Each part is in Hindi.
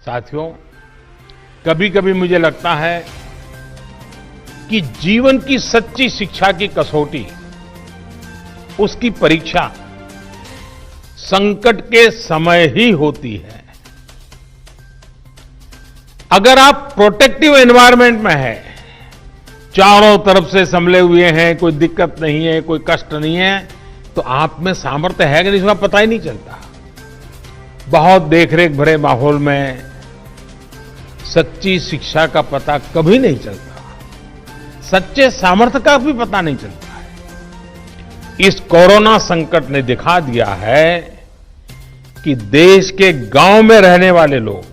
साथियों, कभी कभी मुझे लगता है कि जीवन की सच्ची शिक्षा की कसौटी, उसकी परीक्षा संकट के समय ही होती है। अगर आप प्रोटेक्टिव एनवायरनमेंट में हैं, चारों तरफ से संभले हुए हैं, कोई दिक्कत नहीं है, कोई कष्ट नहीं है, तो आप में सामर्थ्य है कि नहीं, इसका पता ही नहीं चलता। बहुत देखरेख भरे माहौल में सच्ची शिक्षा का पता कभी नहीं चलता, सच्चे सामर्थ्य का भी पता नहीं चलता है। इस कोरोना संकट ने दिखा दिया है कि देश के गांव में रहने वाले लोग,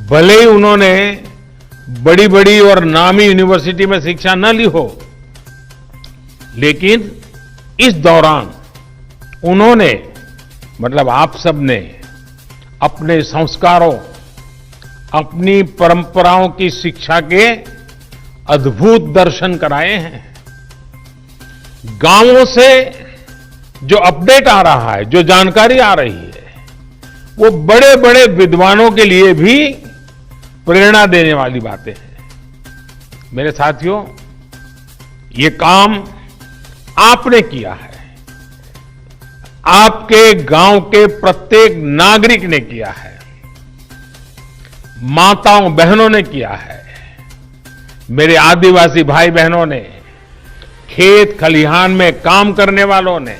भले ही उन्होंने बड़ी बड़ी और नामी यूनिवर्सिटी में शिक्षा न ली हो, लेकिन इस दौरान उन्होंने, मतलब आप सबने, अपने संस्कारों, अपनी परंपराओं की शिक्षा के अद्भुत दर्शन कराए हैं। गांवों से जो अपडेट आ रहा है, जो जानकारी आ रही है, वो बड़े बड़े विद्वानों के लिए भी प्रेरणा देने वाली बातें हैं। मेरे साथियों, ये काम आपने किया है, आपके गांव के प्रत्येक नागरिक ने किया है, माताओं बहनों ने किया है, मेरे आदिवासी भाई बहनों ने, खेत खलिहान में काम करने वालों ने,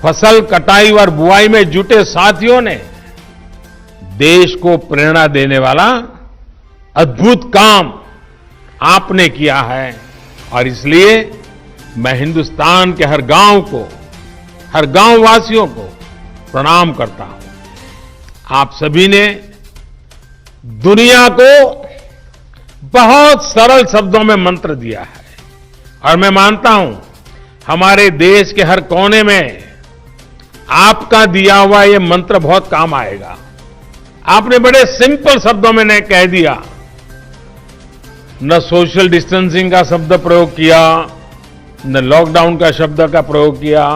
फसल कटाई और बुआई में जुटे साथियों ने देश को प्रेरणा देने वाला अद्भुत काम आपने किया है। और इसलिए मैं हिंदुस्तान के हर गांव को, हर गांव वासियों को प्रणाम करता हूं। आप सभी ने दुनिया को बहुत सरल शब्दों में मंत्र दिया है, और मैं मानता हूं हमारे देश के हर कोने में आपका दिया हुआ ये मंत्र बहुत काम आएगा। आपने बड़े सिंपल शब्दों में ने कह दिया, न सोशल डिस्टेंसिंग का शब्द प्रयोग किया, न लॉकडाउन का शब्द का प्रयोग किया,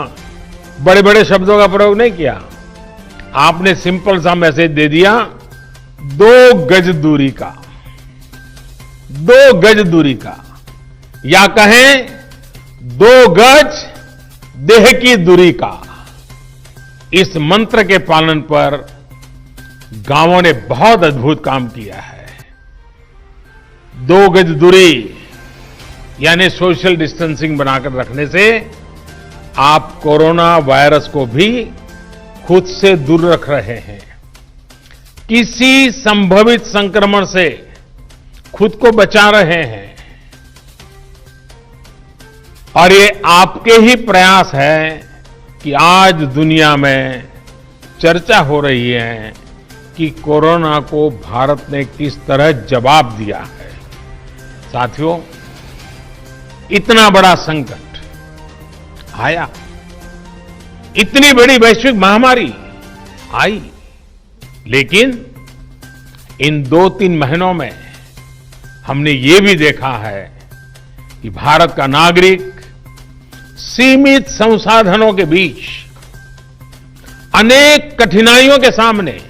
बड़े बड़े शब्दों का प्रयोग नहीं किया। आपने सिंपल सा मैसेज दे दिया, 2 गज दूरी का, 2 गज दूरी का, या कहें 2 गज देह की दूरी का। इस मंत्र के पालन पर गांवों ने बहुत अद्भुत काम किया है। 2 गज दूरी यानी सोशल डिस्टेंसिंग बनाकर रखने से आप कोरोना वायरस को भी खुद से दूर रख रहे हैं, किसी संभावित संक्रमण से खुद को बचा रहे हैं। और ये आपके ही प्रयास है कि आज दुनिया में चर्चा हो रही है कि कोरोना को भारत ने किस तरह जवाब दिया है। साथियों, इतना बड़ा संकट आया, इतनी बड़ी वैश्विक महामारी आई, लेकिन इन 2-3 महीनों में हमने ये भी देखा है कि भारत का नागरिक सीमित संसाधनों के बीच अनेक कठिनाइयों के सामने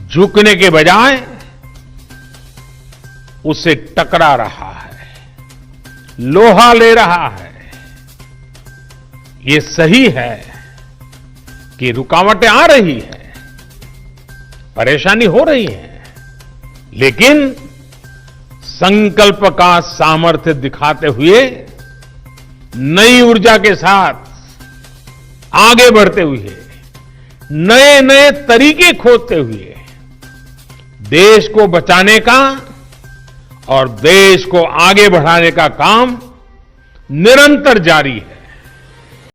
झुकने के बजाय उससे टकरा रहा है, लोहा ले रहा है। ये सही है कि रुकावटें आ रही हैं, परेशानी हो रही है, लेकिन संकल्प का सामर्थ्य दिखाते हुए, नई ऊर्जा के साथ आगे बढ़ते हुए, नए नए तरीके खोजते हुए देश को बचाने का और देश को आगे बढ़ाने का काम निरंतर जारी है।